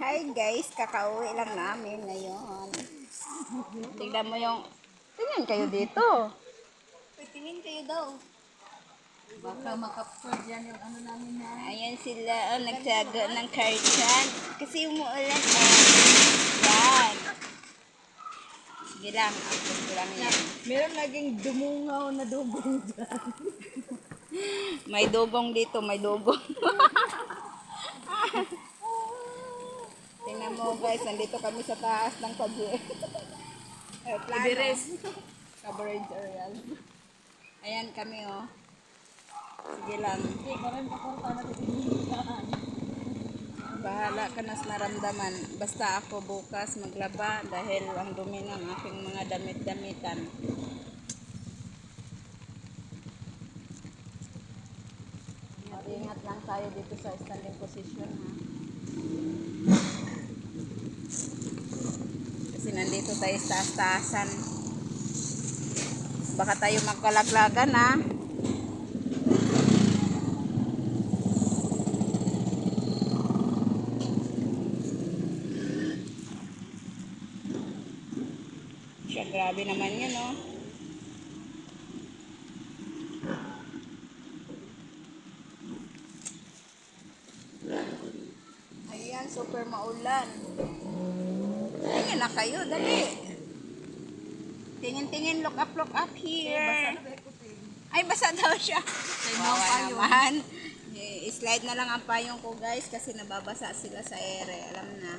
Hi guys, kakauwi lang namin ngayon. Tignan mo yung... Tingin kayo dito. Tingin kayo daw. Baka makapture dyan yung ano namin na. Ayan sila, nagtago ng kartyan. Kasi umuulan. Yan. Sige lang, upload ko lang yan. Meron laging dumungaw na dugong dyan. May dugong dito, may dugong. Tingnan mo guys, nandito kami sa taas ng Everest. coverage area. Ayan kami oh. Sige lang. Okay, karon pakorta na titingin. Bahala ka na sa naramdaman. Basta ako bukas maglaba dahil ang dumi ng aking mga damit-damitan. Ingat lang tayo dito sa standing position ha. Kasi nandito tayo sa taas-taasan. Baka tayo magkalaglagan ha. Siya, grabe naman yun oh. Ayan, super maulan. Tingin na kayo, dali. Tingin-tingin, look up here. Ay, basa daw siya. Wawa naman. I-slide na lang ang payong ko guys kasi nababasa sila sa ere. Alam na.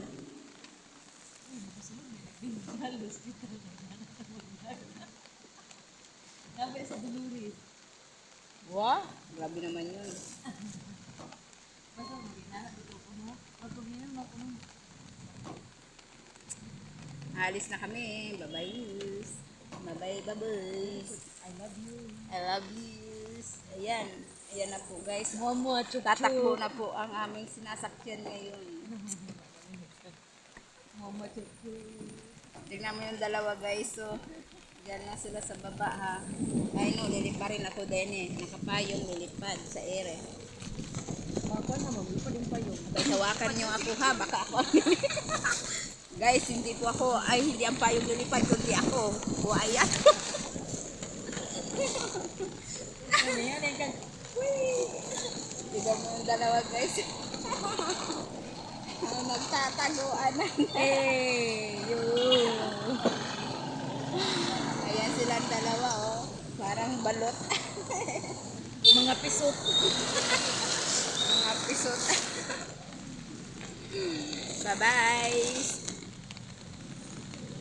Gabi sa Dolores. Wow, grabe naman yun. Basta magina dito ko no. Pagkuminan mo ko no. Alis na kami. Bye-bye. Bye-bye, baboys. I love you. I love you. Ayan. Ayan na po guys. Momo at Tatakbo na po ang aming sinasakyan ngayon. Momo at Tignan mo yung dalawa guys. So, dyan lang sila sa baba ha. Ay no, lilipad rin ako din eh. Nakapayong lilipad sa ere. Baka na magulipad yung payong. Abay, hawakan nyo ako ha. Baka ako ang guys, hindi po ako. Ay, hindi ang payong lilipad. Kundi ako. Buhayan. Ano yan? Tignan mo yung dalawa guys. Ang nagtataguan na. Hey! Yo! Ayan silang dalawa oh. Parang balot. Mga pisot. Mga pisot. Bye-bye.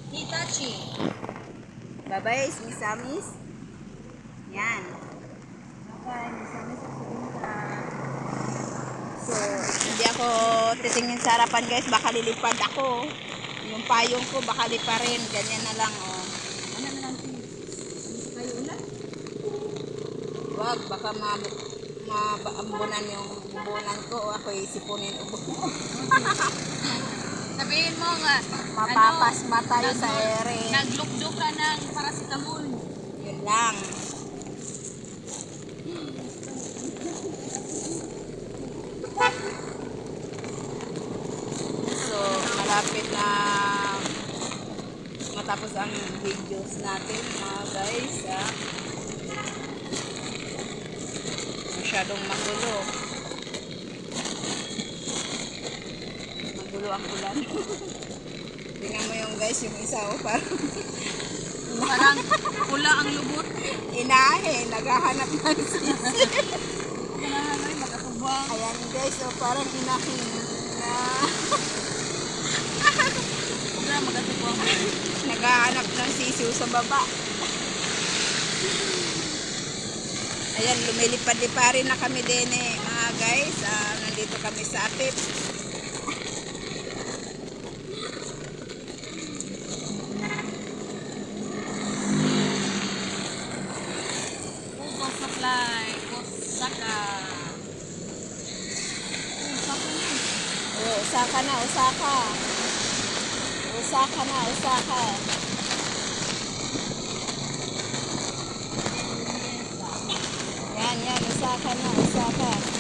Hitachi. Bye-bye, misamis. Yan. Bye, misamis sa Sulinta. So, hindi ako titingin sa harapan guys. Baka lilipad ako. Yung payong ko baka liparin. Ganyan na lang oh. Ano na lang si? Ano sa kayo ulan? Wag, baka maambunan yung bubunan ko. Ako isipunin ubo. Sabihin mo nga, Mapapasma tayo sa ere. naglukdo ka ng paracetamol. Yun lang. So, malapit na matapos ang videos natin mga guys. Masyadong magulo. Magulo ang ulan. Tingnan mo yung guys, yung isa oh, Parang pula ang lubot. inahe, naghahanap ng sisi. Kanahanay, makatubang. Ayan guys, so parang inahin na Wala, makatubang. naghahanap ng sisiw sa baba. Ayan, lumilipad-liparin na kami din eh, mga guys. Nandito kami sa Apip. Ugo supply, Osaka. Osaka na, Osaka. Osaka na, Osaka. Yan, Osaka na, Osaka.